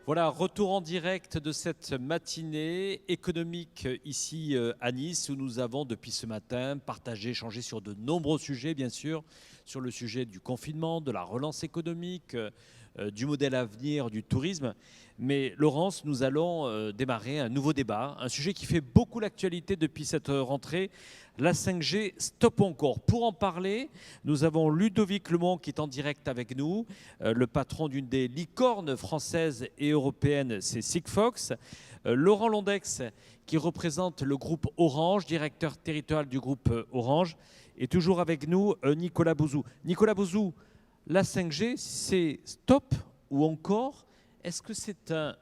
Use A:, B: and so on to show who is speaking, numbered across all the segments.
A: Voilà, retour en direct de cette matinée économique ici à Nice où nous avons depuis ce matin partagé, échangé sur de nombreux sujets bien sûr, sur le sujet du confinement, de la relance économique, du modèle à venir, du tourisme. Mais Laurence, nous allons démarrer un nouveau débat, un sujet qui fait beaucoup l'actualité depuis cette rentrée, la 5G stop encore. Pour en parler, nous avons Ludovic Lemont qui est en direct avec nous, le patron d'une des licornes françaises et européennes, c'est Sigfox. Laurent Londex qui représente le groupe Orange, directeur territorial du groupe Orange. Et toujours avec nous, Nicolas Bouzou. Nicolas Bouzou, la 5G, c'est stop ou encore? Est-ce que c'est un...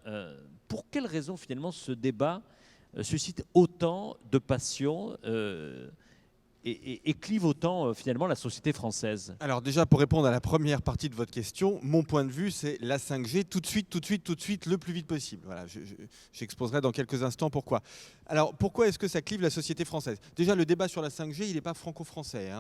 A: pour quelle raison finalement ce débat suscite autant de passion et clive autant finalement la société française?
B: Alors déjà, pour répondre à la première partie de votre question, mon point de vue, c'est la 5G tout de suite, le plus vite possible. Voilà, j'exposerai dans quelques instants pourquoi. Alors pourquoi est-ce que ça clive la société française? Déjà, le débat sur la 5G, il n'est pas franco-français.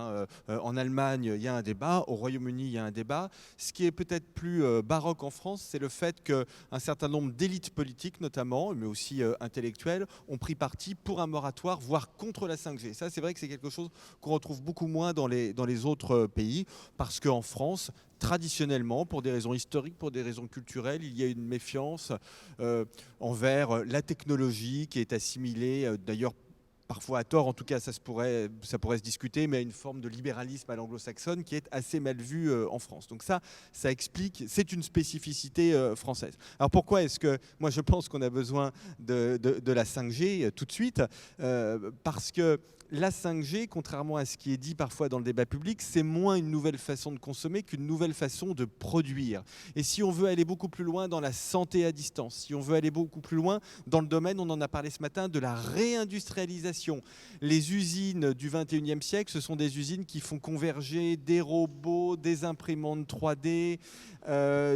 B: En Allemagne, il y a un débat. Au Royaume-Uni, il y a un débat. Ce qui est peut-être plus baroque en France, c'est le fait qu'un certain nombre d'élites politiques, notamment, mais aussi intellectuelles, ont pris parti pour un moratoire, voire contre la 5G. Ça, c'est vrai que c'est quelque chose qu'on retrouve beaucoup moins dans les autres pays, parce qu'en France, traditionnellement, pour des raisons historiques, pour des raisons culturelles, il y a une méfiance envers la technologie qui est assimilée, d'ailleurs parfois à tort, en tout cas ça pourrait se discuter, mais à une forme de libéralisme à l'anglo-saxonne qui est assez mal vue en France. Donc ça explique, c'est une spécificité française. Alors pourquoi est-ce que, moi je pense qu'on a besoin de la 5G tout de suite, parce que la 5G, contrairement à ce qui est dit parfois dans le débat public, c'est moins une nouvelle façon de consommer qu'une nouvelle façon de produire. Et si on veut aller beaucoup plus loin dans la santé à distance, si on veut aller beaucoup plus loin dans le domaine, on en a parlé ce matin, de la réindustrialisation. Les usines du 21e siècle, ce sont des usines qui font converger des robots, des imprimantes 3D,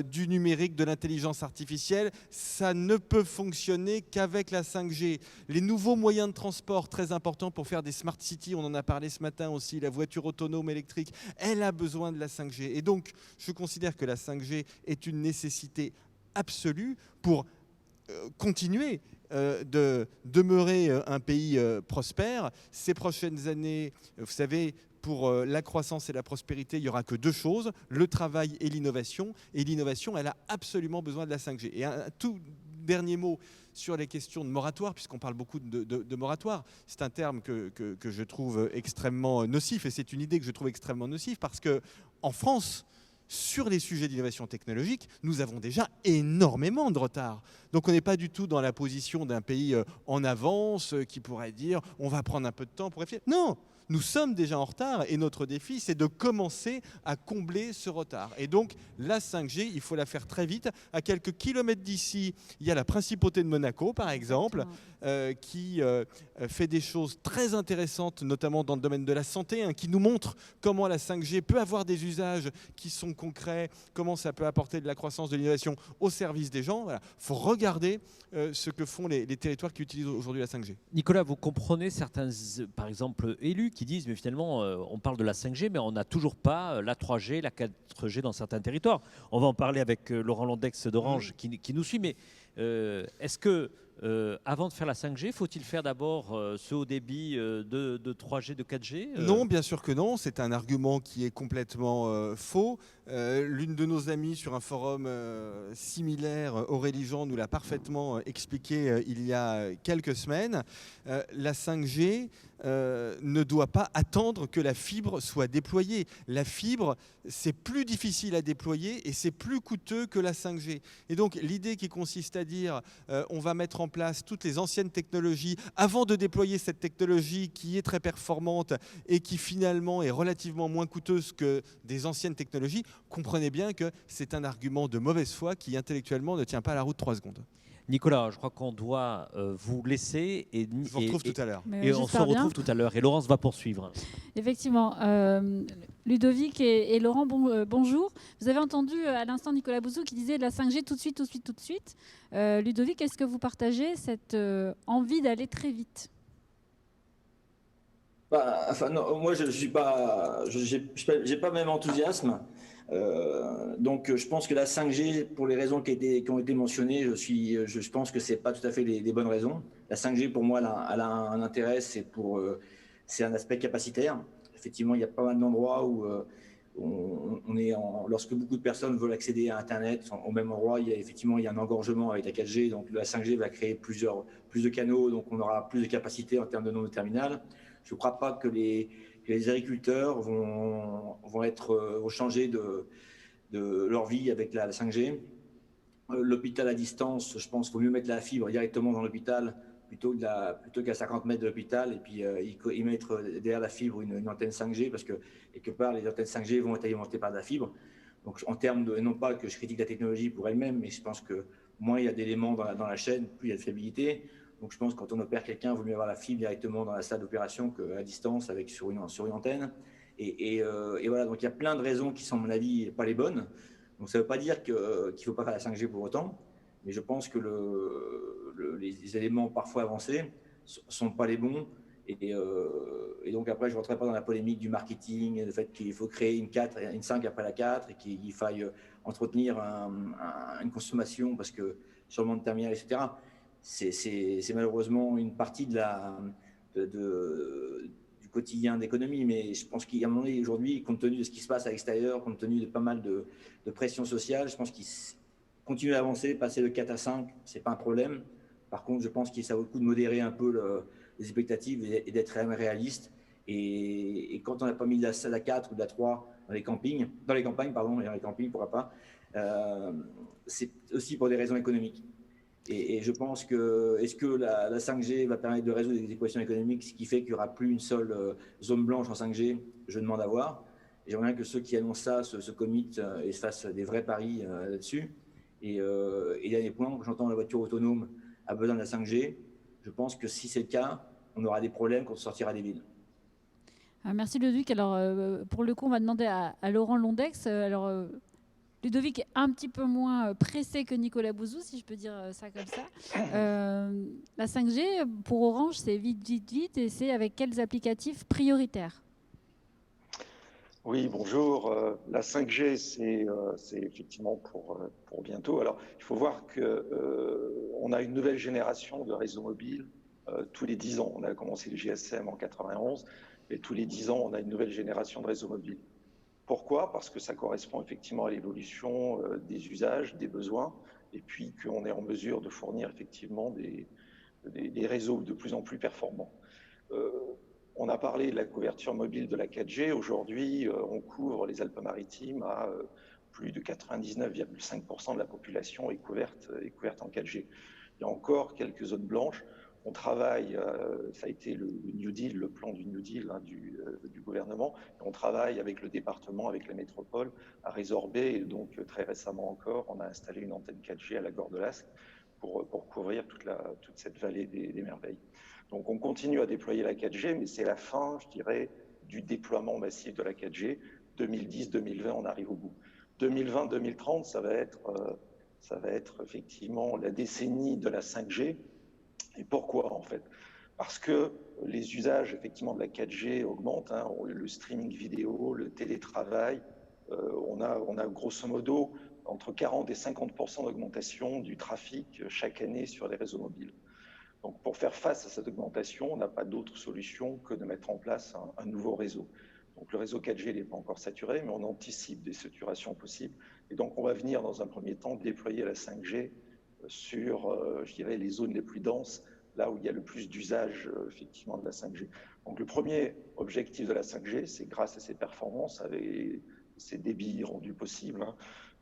B: du numérique, de l'intelligence artificielle. Ça ne peut fonctionner qu'avec la 5G. Les nouveaux moyens de transport, très importants pour faire des Smart City, on en a parlé ce matin aussi, la voiture autonome électrique, elle a besoin de la 5G. Et donc, je considère que la 5G est une nécessité absolue pour continuer de demeurer un pays prospère. Ces prochaines années, vous savez, pour la croissance et la prospérité, il n'y aura que deux choses, le travail et l'innovation. Et l'innovation, elle a absolument besoin de la 5G. Et un tout dernier mot sur les questions de moratoire, puisqu'on parle beaucoup de moratoire. C'est un terme que je trouve extrêmement nocif, et c'est une idée que je trouve extrêmement nocive, parce qu'en France, sur les sujets d'innovation technologique, nous avons déjà énormément de retard. Donc on n'est pas du tout dans la position d'un pays en avance qui pourrait dire on va prendre un peu de temps pour réfléchir. Non, nous sommes déjà en retard et notre défi, c'est de commencer à combler ce retard. Et donc la 5G, il faut la faire très vite. À quelques kilomètres d'ici, il y a la principauté de Monaco, par exemple, qui fait des choses très intéressantes, notamment dans le domaine de la santé, qui nous montre comment la 5G peut avoir des usages qui sont concrets, comment ça peut apporter de la croissance, de l'innovation au service des gens. Voilà. Faut regarder ce que font les territoires qui utilisent aujourd'hui la 5G.
A: Nicolas, vous comprenez certains, par exemple, élus qui disent, mais finalement, on parle de la 5G, mais on n'a toujours pas la 3G, la 4G dans certains territoires. On va en parler avec Laurent Londex d'Orange qui nous suit, mais est-ce que avant de faire la 5G, faut-il faire d'abord ce haut débit de 3G, de 4G
B: Non, bien sûr que non. C'est un argument qui est complètement faux. L'une de nos amies sur un forum similaire, Aurélie Jean, nous l'a parfaitement expliqué il y a quelques semaines. La 5G ne doit pas attendre que la fibre soit déployée. La fibre, c'est plus difficile à déployer et c'est plus coûteux que la 5G. Et donc l'idée qui consiste à dire on va mettre en place toutes les anciennes technologies avant de déployer cette technologie qui est très performante et qui finalement est relativement moins coûteuse que des anciennes technologies, comprenez bien que c'est un argument de mauvaise foi qui intellectuellement ne tient pas la route 3 secondes.
A: Nicolas, je crois qu'on doit vous laisser et
B: je vous retrouve tout à l'heure.
A: Et on se retrouve tout à l'heure. Et Laurence va poursuivre.
C: Effectivement. Ludovic et Laurent, bonjour. Vous avez entendu à l'instant Nicolas Bouzou qui disait la 5G tout de suite, tout de suite, tout de suite. Ludovic, est-ce que vous partagez cette envie d'aller très vite ?
D: Non, moi, je suis pas, j'ai pas le même enthousiasme. Donc je pense que la 5G, pour les raisons qui ont été mentionnées, je pense que ce n'est pas tout à fait les bonnes raisons. La 5G, pour moi, elle a un intérêt, c'est un aspect capacitaire. Effectivement, il y a pas mal d'endroits où lorsque beaucoup de personnes veulent accéder à Internet au même endroit, il y a un engorgement avec la 4G. Donc la 5G va créer plus de canaux, donc on aura plus de capacité en termes de nombre de terminales. Je ne crois pas que les agriculteurs vont changer de leur vie avec la 5G. L'hôpital à distance, je pense qu'il vaut mieux mettre la fibre directement dans l'hôpital plutôt qu'à 50 mètres de l'hôpital et puis y mettre derrière la fibre une antenne 5G parce que quelque part les antennes 5G vont être alimentées par de la fibre. Donc en termes de, non pas que je critique la technologie pour elle-même, mais je pense que moins il y a d'éléments dans la chaîne, plus il y a de fiabilité. Donc je pense que quand on opère quelqu'un, il vaut mieux avoir la fibre directement dans la salle d'opération qu'à distance sur une antenne. Et voilà, donc il y a plein de raisons qui sont, à mon avis, pas les bonnes. Donc ça ne veut pas dire qu'il ne faut pas faire la 5G pour autant, mais je pense que les éléments parfois avancés ne sont pas les bons. Et donc après, je ne rentrerai pas dans la polémique du marketing, le fait qu'il faut créer une 4, une 5 après la 4 et qu'il faille entretenir une consommation parce que changement de terminal, etc. C'est malheureusement une partie du quotidien d'économie, mais je pense qu'à un moment donné, aujourd'hui, compte tenu de ce qui se passe à l'extérieur, compte tenu de pas mal de pression sociale, je pense qu'il continue à avancer, passer de 4 à 5, ce n'est pas un problème. Par contre, je pense que ça vaut le coup de modérer un peu les expectatives et d'être réaliste. Et quand on n'a pas mis de la salle à 4 ou de la 3 dans les campagnes, pourquoi pas, c'est aussi pour des raisons économiques. Et je pense que, est-ce que la 5G va permettre de résoudre des équations économiques, ce qui fait qu'il n'y aura plus une seule zone blanche en 5G? Je demande à voir. Et j'aimerais bien que ceux qui annoncent ça se committent et se fassent des vrais paris là-dessus. Et dernier point, quand j'entends la voiture autonome a besoin de la 5G, je pense que si c'est le cas, on aura des problèmes quand on sortira des villes.
C: Merci Ludovic. Alors pour le coup, on va demander à Laurent Londex. Ludovic est un petit peu moins pressé que Nicolas Bouzou, si je peux dire ça comme ça. La 5G, pour Orange, c'est vite, vite, vite, et c'est avec quels applicatifs prioritaires?
E: Oui, bonjour. La 5G, c'est effectivement pour bientôt. Alors, il faut voir qu'on a une nouvelle génération de réseaux mobiles tous les 10 ans. On a commencé le GSM en 91, et tous les 10 ans, on a une nouvelle génération de réseaux mobiles. Pourquoi? Parce que ça correspond effectivement à l'évolution des usages, des besoins, et puis qu'on est en mesure de fournir effectivement des réseaux de plus en plus performants. On a parlé de la couverture mobile de la 4G. Aujourd'hui, on couvre les Alpes-Maritimes à plus de 99,5% de la population est couverte en 4G. Il y a encore quelques zones blanches. On travaille, ça a été le New Deal, le plan du New Deal du gouvernement. On travaille avec le département, avec la métropole, à résorber. Et donc, très récemment encore, on a installé une antenne 4G à la Gare de l'Ascq pour couvrir toute cette vallée des merveilles. Donc, on continue à déployer la 4G, mais c'est la fin, je dirais, du déploiement massif de la 4G. 2010-2020, on arrive au bout. 2020-2030, ça va être effectivement la décennie de la 5G. Et pourquoi, en fait? Parce que les usages, effectivement, de la 4G augmentent. Le streaming vidéo, le télétravail. On a grosso modo entre 40 et 50% d'augmentation du trafic chaque année sur les réseaux mobiles. Donc, pour faire face à cette augmentation, on n'a pas d'autre solution que de mettre en place un nouveau réseau. Donc, le réseau 4G n'est pas encore saturé, mais on anticipe des saturations possibles. Et donc, on va venir, dans un premier temps, déployer la 5G sur, je dirais, les zones les plus denses, là où il y a le plus d'usage, effectivement, de la 5G. Donc, le premier objectif de la 5G, c'est grâce à ses performances, avec ses débits rendus possibles,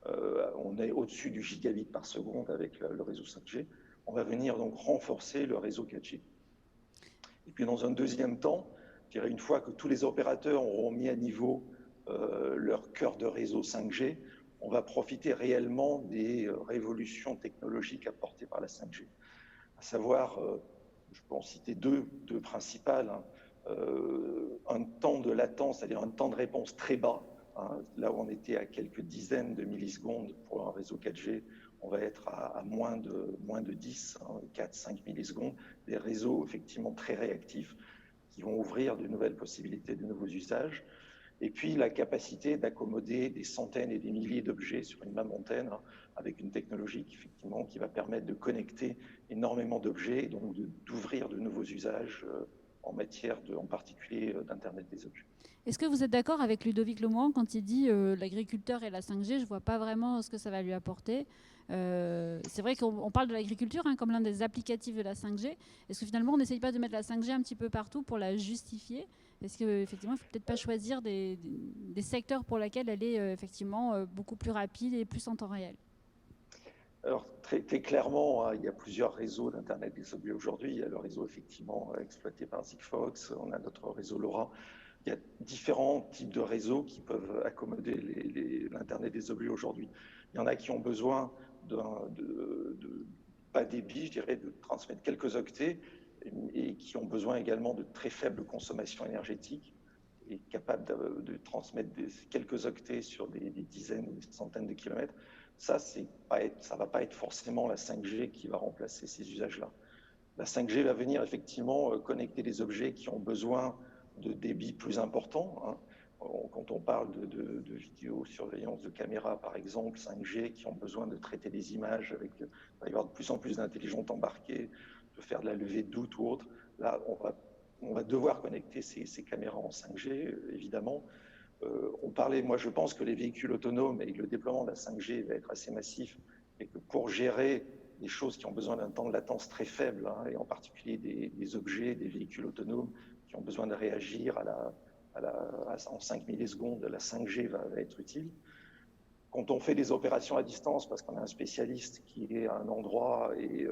E: on est au-dessus du gigabit par seconde avec le réseau 5G. On va venir donc renforcer le réseau 4G. Et puis dans un deuxième temps, je dirais une fois que tous les opérateurs auront mis à niveau leur cœur de réseau 5G, on va profiter réellement des révolutions technologiques apportées par la 5G. À savoir, je peux en citer deux principales. Un temps de latence, c'est-à-dire un temps de réponse très bas. Là où on était à quelques dizaines de millisecondes pour un réseau 4G, on va être à moins de 10, 4-5 millisecondes, des réseaux effectivement très réactifs qui vont ouvrir de nouvelles possibilités, de nouveaux usages. Et puis la capacité d'accommoder des centaines et des milliers d'objets sur une même antenne, hein, avec une technologie effectivement qui va permettre de connecter énormément d'objets et donc d'ouvrir de nouveaux usages en matière en particulier d'Internet des objets.
C: Est-ce que vous êtes d'accord avec Ludovic Lemoine quand il dit l'agriculteur et la 5G, je ne vois pas vraiment ce que ça va lui apporter. C'est vrai qu'on parle de l'agriculture hein, comme l'un des applicatifs de la 5G. Est-ce que finalement on n'essaye pas de mettre la 5G un petit peu partout pour la justifier? Est-ce qu'effectivement il ne faut peut-être pas choisir des secteurs pour lesquels elle est effectivement beaucoup plus rapide et plus en temps réel?
E: Alors, très clairement, hein, il y a plusieurs réseaux d'Internet des objets aujourd'hui. Il y a le réseau effectivement exploité par Sigfox, on a notre réseau LoRa. Il y a différents types de réseaux qui peuvent accommoder l'Internet des objets aujourd'hui. Il y en a qui ont besoin de bas débit, je dirais, de transmettre quelques octets et qui ont besoin également de très faible consommation énergétique et capables de transmettre quelques octets sur des dizaines ou des centaines de kilomètres. Ça ne va pas être forcément la 5G qui va remplacer ces usages-là. La 5G va venir effectivement connecter les objets qui ont besoin de débit plus important. Hein. Quand on parle de vidéosurveillance de caméras, par exemple, 5G, qui ont besoin de traiter des images, il va y avoir de plus en plus d'intelligence embarquée, de faire de la levée de doute ou autre. Là, on va devoir connecter ces caméras en 5G, évidemment. On parlait, moi je pense que les véhicules autonomes et le déploiement de la 5G va être assez massif et que pour gérer des choses qui ont besoin d'un temps de latence très faible, hein, et en particulier des objets, des véhicules autonomes qui ont besoin de réagir en 5 millisecondes, la 5G va être utile. Quand on fait des opérations à distance, parce qu'on a un spécialiste qui est à un endroit et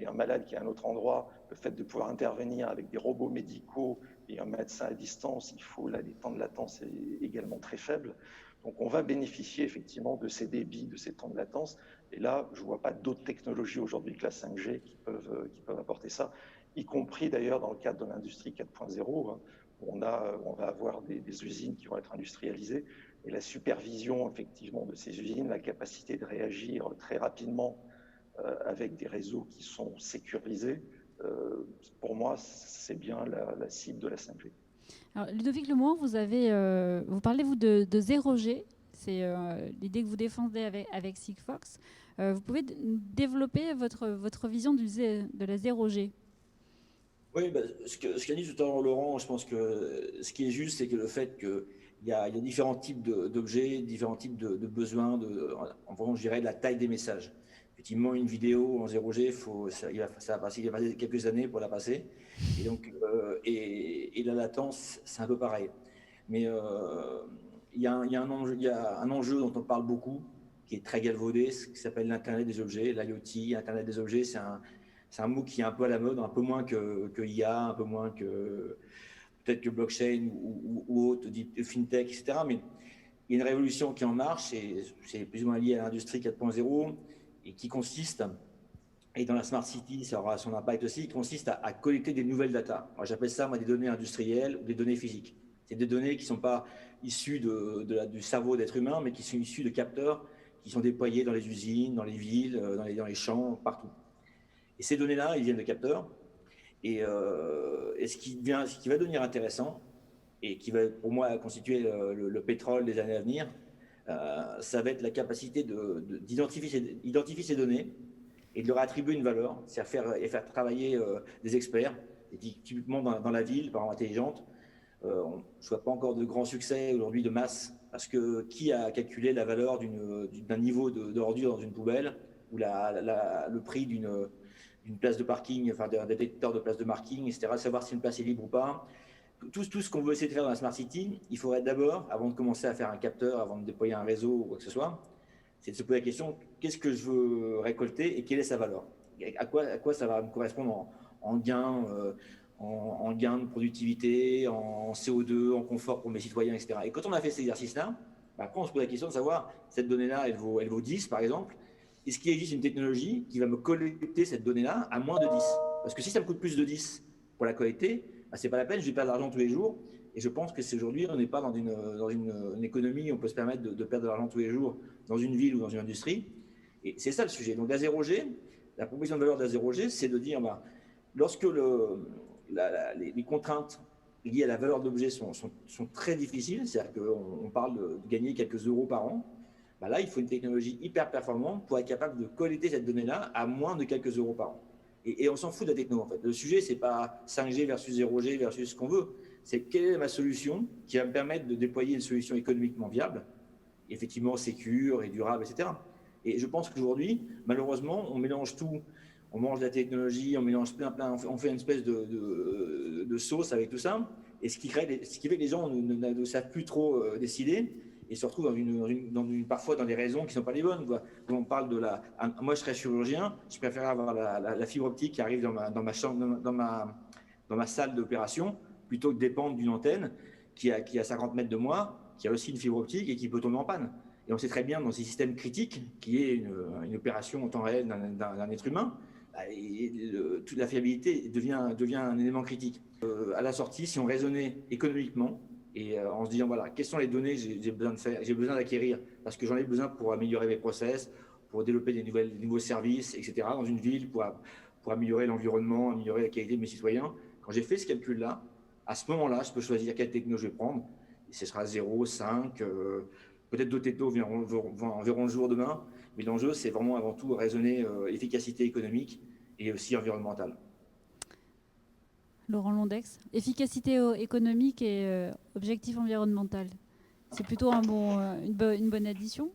E: un malade qui est à un autre endroit, le fait de pouvoir intervenir avec des robots médicaux et un médecin à distance, il faut là des temps de latence également très faibles. Donc on va bénéficier effectivement de ces débits, de ces temps de latence. Et là, je ne vois pas d'autres technologies aujourd'hui que la 5G qui peuvent apporter ça, y compris d'ailleurs dans le cadre de l'industrie 4.0. On va avoir des usines qui vont être industrialisées. Et la supervision effectivement de ces usines, la capacité de réagir très rapidement avec des réseaux qui sont sécurisés, pour moi, c'est bien la cible de la 5G.
C: Alors, Ludovic Lemoine, vous parlez vous de 0G, c'est l'idée que vous défendez avec Sigfox. Vous pouvez développer votre vision de la 0G?
D: Oui, ce qu'a dit tout à l'heure Laurent, je pense que ce qui est juste, c'est que le fait qu'il y a différents types d'objets, différents types de besoins, en vraiment, je dirais, de la taille des messages. Effectivement, une vidéo en 0G, il va passer quelques années pour la passer. Et donc, et la latence, c'est un peu pareil. Mais il y a un enjeu dont on parle beaucoup, qui est très galvaudé, qui s'appelle l'Internet des objets, l'IoT. Internet des objets, c'est un mot qui est un peu à la mode, un peu moins que IA, un peu moins que peut-être que blockchain ou autre, fintech, etc. Mais il y a une révolution qui est en marche, et c'est plus ou moins lié à l'industrie 4.0, et qui consiste, et dans la Smart City, ça aura son impact aussi, qui consiste à collecter des nouvelles data. J'appelle ça, moi, des données industrielles ou des données physiques. C'est des données qui ne sont pas issues du cerveau d'être humain, mais qui sont issues de capteurs qui sont déployés dans les usines, dans les villes, dans les champs, partout. Et ces données-là, ils viennent de capteurs. Et ce qui va devenir intéressant, et qui va pour moi constituer le pétrole des années à venir, ça va être la capacité d'identifier ces données et de leur attribuer une valeur, c'est-à-dire faire travailler des experts, et typiquement dans la ville, par exemple intelligente. Je ne vois pas encore de grand succès aujourd'hui de masse, parce que qui a calculé la valeur d'un niveau d'ordure dans une poubelle, ou le prix d'une place de parking, enfin d'un détecteur de place de parking, etc., savoir si une place est libre ou pas. Tout ce qu'on veut essayer de faire dans la Smart City, il faudrait d'abord, avant de commencer à faire un capteur, avant de déployer un réseau ou quoi que ce soit, c'est de se poser la question, qu'est-ce que je veux récolter et quelle est sa valeur? À quoi ça va me correspondre en gain, en gain de productivité, en CO2, en confort pour mes citoyens, etc. Et quand on a fait cet exercice-là, après on se pose la question de savoir, cette donnée-là, elle vaut 10 par exemple. Est-ce qu'il existe une technologie qui va me collecter cette donnée-là à moins de 10? Parce que si ça me coûte plus de 10 pour la collecter, c'est pas la peine, je vais perdre de l'argent tous les jours. Et je pense que aujourd'hui, on n'est pas dans une économie où on peut se permettre de perdre de l'argent tous les jours dans une ville ou dans une industrie. Et c'est ça le sujet. Donc la 0G, la proposition de valeur de la 0G, c'est de dire, lorsque les contraintes liées à la valeur de l'objet sont très difficiles, c'est-à-dire qu'on parle de gagner quelques euros par an. Bah là, il faut une technologie hyper performante pour être capable de collecter cette donnée-là à moins de quelques euros par an. Et on s'en fout de la techno, en fait. Le sujet, c'est pas 5G versus 0G versus ce qu'on veut. C'est quelle est ma solution qui va me permettre de déployer une solution économiquement viable, effectivement sécure et durable, etc. Et je pense qu'aujourd'hui, malheureusement, on mélange tout. On mange de la technologie, on mélange plein, on fait une espèce de sauce avec tout ça. Et ce qui fait que les gens ne savent plus trop décider et se retrouvent parfois dans des raisons qui ne sont pas les bonnes. Quoi. Quand on parle moi, je serais chirurgien, je préfère avoir la fibre optique qui arrive dans ma salle d'opération plutôt que dépendre d'une antenne qui a 50 mètres de moi, qui a aussi une fibre optique et qui peut tomber en panne. Et on sait très bien dans ces systèmes critiques, qui est une opération en temps réel d'un être humain, toute la fiabilité devient un élément critique. À la sortie, si on raisonnait économiquement et en se disant, voilà, quelles sont les données que j'ai besoin d'acquérir, parce que j'en ai besoin pour améliorer mes process, pour développer des nouveaux services, etc., dans une ville, pour améliorer l'environnement, améliorer la qualité de mes citoyens. Quand j'ai fait ce calcul-là, à ce moment-là, je peux choisir quelle techno je vais prendre. Et ce sera 0, 5, peut-être d'autres technos verront le jour demain. Mais l'enjeu, c'est vraiment avant tout raisonner efficacité économique et aussi environnementale.
C: Laurent Londex, efficacité économique et objectif environnemental. C'est plutôt une bonne addition?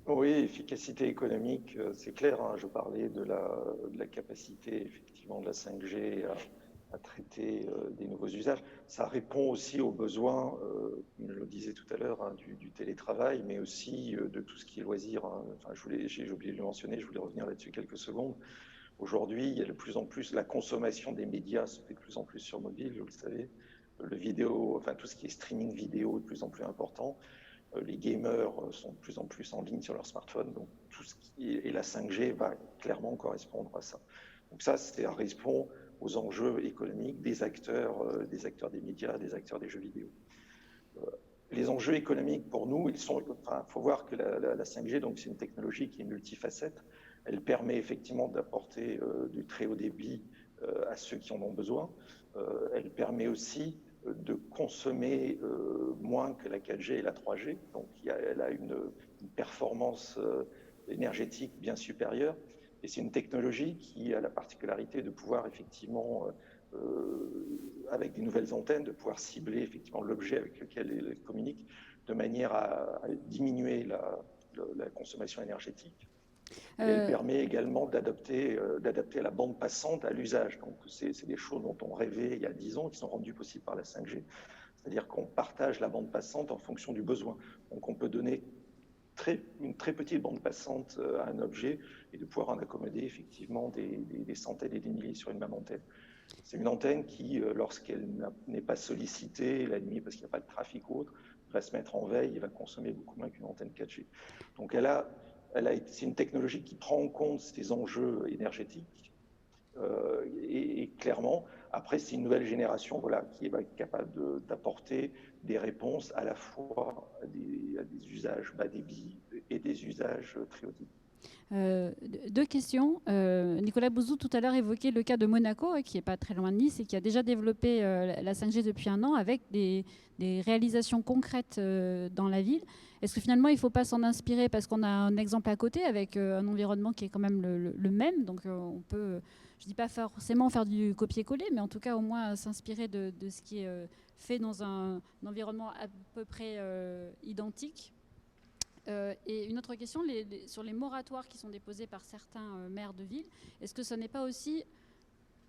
E: Oui, efficacité économique, c'est clair. Hein, je parlais de la capacité, effectivement, de la 5G à traiter des nouveaux usages. Ça répond aussi aux besoins, comme je le disais tout à l'heure, hein, du télétravail, mais aussi de tout ce qui est loisirs. Hein. Enfin, j'ai oublié de le mentionner, je voulais revenir là-dessus quelques secondes. Aujourd'hui, il y a de plus en plus, la consommation des médias se fait de plus en plus sur mobile, vous le savez. Le vidéo, enfin tout ce qui est streaming vidéo est de plus en plus important. Les gamers sont de plus en plus en ligne sur leur smartphone, donc tout ce et la 5G va clairement correspondre à ça. Donc ça répond aux enjeux économiques des acteurs des médias, des acteurs des jeux vidéo. Les enjeux économiques pour nous, il faut voir que la 5G, donc c'est une technologie qui est multifacette. Elle permet effectivement d'apporter du très haut débit à ceux qui en ont besoin. Elle permet aussi de consommer moins que la 4G et la 3G. Donc elle a une performance énergétique bien supérieure. Et c'est une technologie qui a la particularité de pouvoir effectivement, avec des nouvelles antennes, de pouvoir cibler effectivement l'objet avec lequel elle communique de manière à diminuer la consommation énergétique. Elle permet également d'adapter à la bande passante, à l'usage. Donc, c'est des choses dont on rêvait il y a 10 ans qui sont rendues possibles par la 5G. C'est-à-dire qu'on partage la bande passante en fonction du besoin. Donc, on peut donner une très petite bande passante à un objet et de pouvoir en accommoder effectivement des centaines et des milliers sur une même antenne. C'est une antenne qui, lorsqu'elle n'est pas sollicitée la nuit parce qu'il n'y a pas de trafic ou autre, va se mettre en veille et va consommer beaucoup moins qu'une antenne 4G. Donc, c'est une technologie qui prend en compte ces enjeux énergétiques et clairement, après, c'est une nouvelle génération qui va être capable d'apporter des réponses à la fois à des usages bas débit et des usages très haut débit.
C: Deux questions. Nicolas Bouzou, tout à l'heure, évoquait le cas de Monaco, qui n'est pas très loin de Nice et qui a déjà développé la 5G depuis un an avec des réalisations concrètes dans la ville. Est-ce que finalement, il ne faut pas s'en inspirer parce qu'on a un exemple à côté avec un environnement qui est quand même le même. Donc, on peut, je ne dis pas forcément faire du copier-coller, mais en tout cas, au moins s'inspirer de ce qui est fait dans un environnement à peu près identique. Et une autre question, sur les moratoires qui sont déposés par certains maires de ville, est-ce que ce n'est pas aussi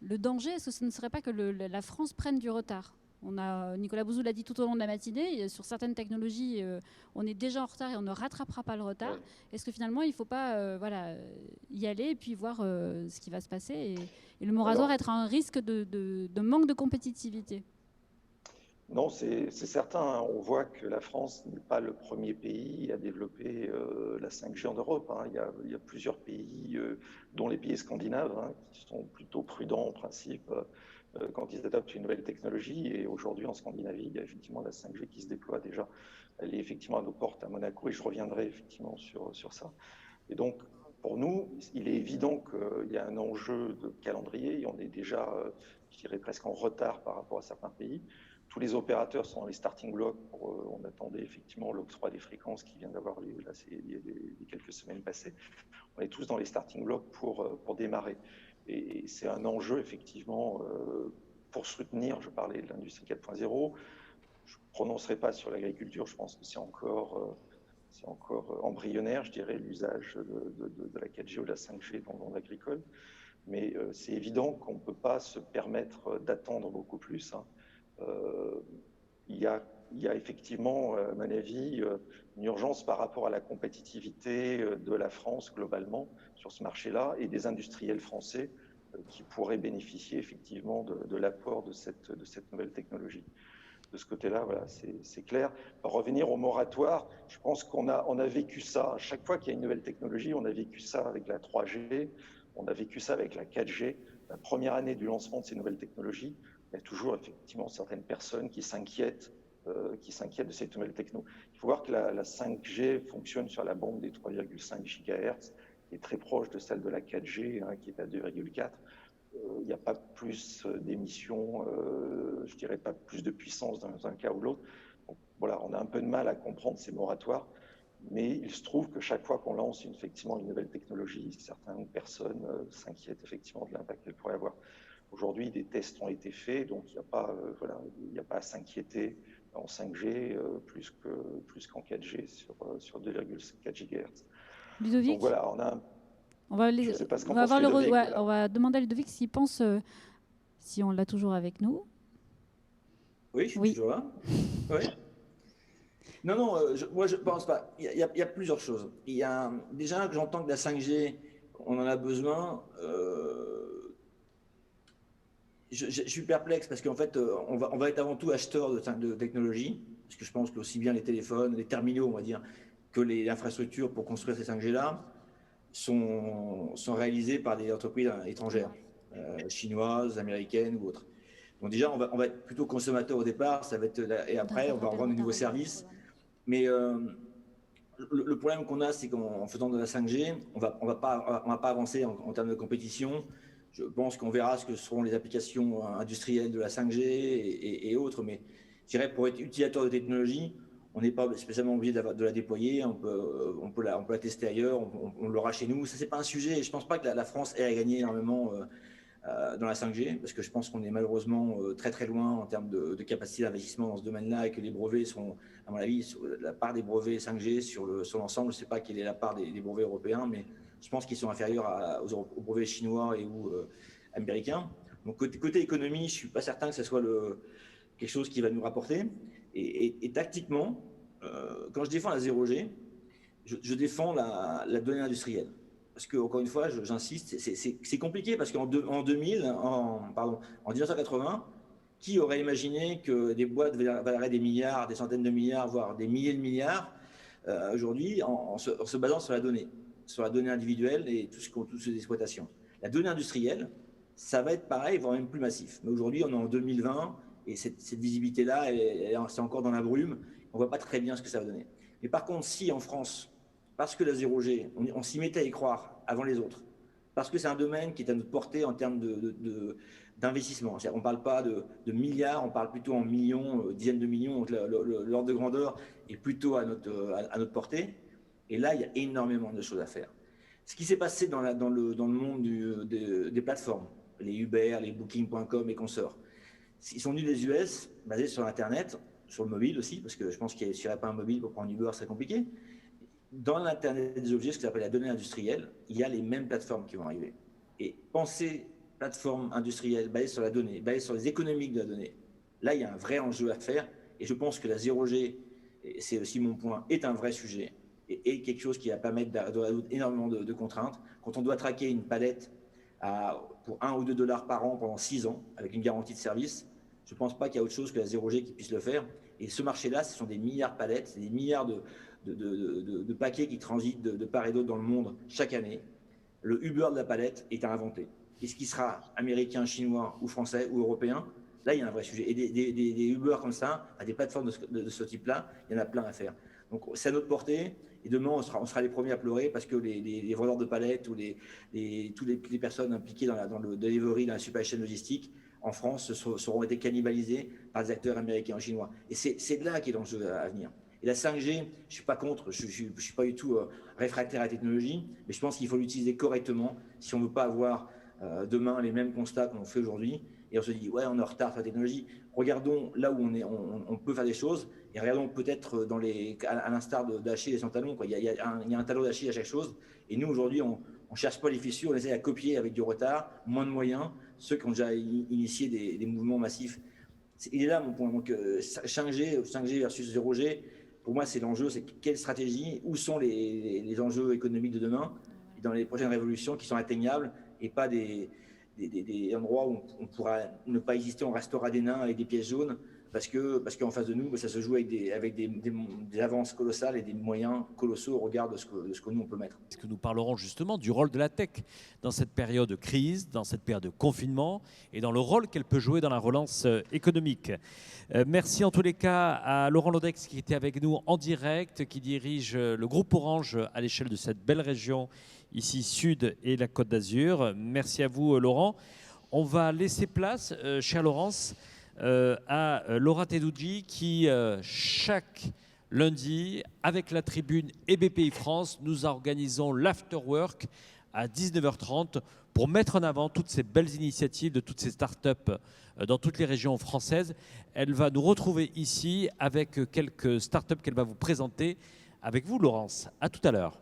C: le danger? Est-ce que ce ne serait pas que la France prenne du retard? Nicolas Bouzou l'a dit tout au long de la matinée, sur certaines technologies, on est déjà en retard et on ne rattrapera pas le retard. Est-ce que finalement, il ne faut pas y aller et puis voir ce qui va se passer et le moratoire être un risque de manque de compétitivité?
E: Non, c'est certain. Hein. On voit que la France n'est pas le premier pays à développer la 5G en Europe. Hein. Il y a plusieurs pays, dont les pays scandinaves, hein, qui sont plutôt prudents en principe quand ils adoptent une nouvelle technologie. Et aujourd'hui, en Scandinavie, il y a effectivement la 5G qui se déploie déjà. Elle est effectivement à nos portes à Monaco et je reviendrai effectivement sur ça. Et donc, pour nous, il est évident qu'il y a un enjeu de calendrier et on est déjà, je dirais, presque en retard par rapport à certains pays. tous les opérateurs sont dans les starting blocks. On attendait effectivement l'octroi des fréquences qui vient d'avoir lieu là, il y a quelques semaines passées. On est tous dans les starting blocks pour démarrer. Et c'est un enjeu effectivement pour soutenir, je parlais de l'industrie 4.0, je ne prononcerai pas sur l'agriculture, je pense que c'est encore embryonnaire, je dirais, l'usage de la 4G ou de la 5G dans le monde agricole. Mais c'est évident qu'on ne peut pas se permettre d'attendre beaucoup plus. Il y a effectivement, à mon avis, une urgence par rapport à la compétitivité de la France globalement sur ce marché-là et des industriels français qui pourraient bénéficier effectivement de l'apport de cette nouvelle technologie. De ce côté-là, voilà, c'est clair. Pour revenir au moratoire, je pense qu'on a vécu ça. À chaque fois qu'il y a une nouvelle technologie, on a vécu ça avec la 3G, on a vécu ça avec la 4G. La première année du lancement de ces nouvelles technologies, il y a toujours effectivement certaines personnes qui s'inquiètent de cette nouvelle techno. Il faut voir que la 5G fonctionne sur la bande des 3,5 GHz, qui est très proche de celle de la 4G, qui est à 2,4. Il n'y a pas plus d'émissions, je dirais pas plus de puissance dans un cas ou l'autre. Donc, voilà, on a un peu de mal à comprendre ces moratoires, mais il se trouve que chaque fois qu'on lance effectivement une nouvelle technologie, certaines personnes s'inquiètent effectivement de l'impact qu'elle pourrait avoir. Aujourd'hui, des tests ont été faits, donc il n'y a pas à s'inquiéter en 5G plus qu'en 4G sur 2,4 GHz.
C: Ludovic,
E: donc voilà,
C: on va demander à Ludovic s'il pense, si on l'a toujours avec nous.
D: Oui, je suis toujours là. Oui. Non, moi je pense pas. Il y a plusieurs choses. Déjà, j'entends que la 5G, on en a besoin. Je suis perplexe parce qu'en fait, on va être avant tout acheteur de technologie, parce que je pense que aussi bien les téléphones, les terminaux, on va dire, que les infrastructures pour construire ces 5G-là sont réalisées par des entreprises étrangères, chinoises, américaines ou autres. Donc déjà, on va être plutôt consommateur au départ, ça va être et après, on va vendre de nouveaux services. Mais le problème qu'on a, c'est qu'en faisant de la 5G, on va pas avancer en termes de compétition. Je pense qu'on verra ce que seront les applications industrielles de la 5G et autres, mais je dirais pour être utilisateur de technologie, on n'est pas spécialement obligé de la déployer, on peut la tester ailleurs, on l'aura chez nous. Ça, c'est pas un sujet, et je pense pas que la France ait à gagner énormément dans la 5G, parce que je pense qu'on est malheureusement très très loin en termes de capacité d'investissement dans ce domaine-là, et que les brevets sont, à mon avis, la part des brevets 5G sur l'ensemble, je ne sais pas quelle est la part des brevets européens, mais je pense qu'ils sont inférieurs aux brevets chinois ou américains. Donc côté économie, je ne suis pas certain que ce soit quelque chose qui va nous rapporter. Et tactiquement, quand je défends la 0G, je défends la donnée industrielle. Parce que, encore une fois, j'insiste, c'est compliqué parce qu'en 1980, qui aurait imaginé que des boîtes valeraient des milliards, des centaines de milliards, voire des milliers de milliards aujourd'hui en se basant sur la donnée individuelle et toutes ces exploitations. La donnée industrielle, ça va être pareil, voire même plus massif. Mais aujourd'hui, on est en 2020 et cette visibilité-là, c'est encore dans la brume. On ne voit pas très bien ce que ça va donner. Mais par contre, si en France, parce que la 0G, on s'y mettait à y croire avant les autres, parce que c'est un domaine qui est à notre portée en termes d'investissement. On ne parle pas de milliards, on parle plutôt en millions, dizaines de millions, donc l'ordre de grandeur est plutôt à notre portée. Et là, il y a énormément de choses à faire. Ce qui s'est passé dans le monde des plateformes, les Uber, les Booking.com et consorts, ils sont venus des US, basés sur Internet, sur le mobile aussi, parce que je pense qu'il n'y aurait pas un mobile pour prendre Uber, c'est compliqué. Dans l'Internet des objets, ce qu'on appelle la donnée industrielle, il y a les mêmes plateformes qui vont arriver. Et penser plateforme industrielle basée sur la donnée, basée sur les économiques de la donnée, là, il y a un vrai enjeu à faire. Et je pense que la 0G, et c'est aussi mon point, est un vrai sujet et quelque chose qui va permettre de résoudre énormément de contraintes. Quand on doit traquer une palette pour $1 ou $2 par an pendant 6 ans, avec une garantie de service, je ne pense pas qu'il y a autre chose que la 0G qui puisse le faire. Et ce marché-là, ce sont des milliards de palettes, c'est des milliards de paquets qui transitent de part et d'autre dans le monde chaque année. Le Uber de la palette est à inventer. Et ce qui sera américain, chinois ou français ou européen, là, il y a un vrai sujet. Et des Uber comme ça, à des plateformes de ce type-là, il y en a plein à faire. Donc, c'est à notre portée. Et demain, on sera les premiers à pleurer parce que les vendeurs de palettes ou toutes les personnes impliquées dans le delivery, dans la supply chain logistique, en France seront été cannibalisés par des acteurs américains ou chinois. Et c'est de là qu'est l'enjeu à venir. Et la 5G, je ne suis pas contre, je ne suis pas du tout réfractaire à la technologie, mais je pense qu'il faut l'utiliser correctement si on ne veut pas avoir demain les mêmes constats qu'on fait aujourd'hui. Et on se dit, ouais, on est en retard sur la technologie. Regardons là où on peut faire des choses et regardons peut-être à l'instar d'Achille et son talon. Quoi. Il y a un talon d'Achille à chaque chose. Et nous, aujourd'hui, on ne cherche pas les fissures, on essaie à copier avec du retard, moins de moyens, ceux qui ont déjà initié des mouvements massifs. Il est là mon point. Donc 5G versus 0G, pour moi, c'est l'enjeu, c'est quelle stratégie, où sont les enjeux économiques de demain, dans les prochaines révolutions qui sont atteignables et pas des endroits où on pourra ne pas exister, on restera des nains avec des pièces jaunes, parce qu'en face de nous, ça se joue avec des avances colossales et des moyens colossaux au regard de ce que nous, on peut mettre.
A: Est-ce que nous parlerons justement du rôle de la tech dans cette période de crise, dans cette période de confinement et dans le rôle qu'elle peut jouer dans la relance économique. Merci en tous les cas à Laurent Laudex qui était avec nous en direct, qui dirige le groupe Orange à l'échelle de cette belle région ici Sud et la Côte d'Azur. Merci à vous Laurent. On va laisser place, chère Laurence, à Laura Tedouji qui, chaque lundi, avec la Tribune et BPI France, nous organisons l'Afterwork à 19h30 pour mettre en avant toutes ces belles initiatives de toutes ces startups dans toutes les régions françaises. Elle va nous retrouver ici avec quelques startups qu'elle va vous présenter avec vous, Laurence. À tout à l'heure.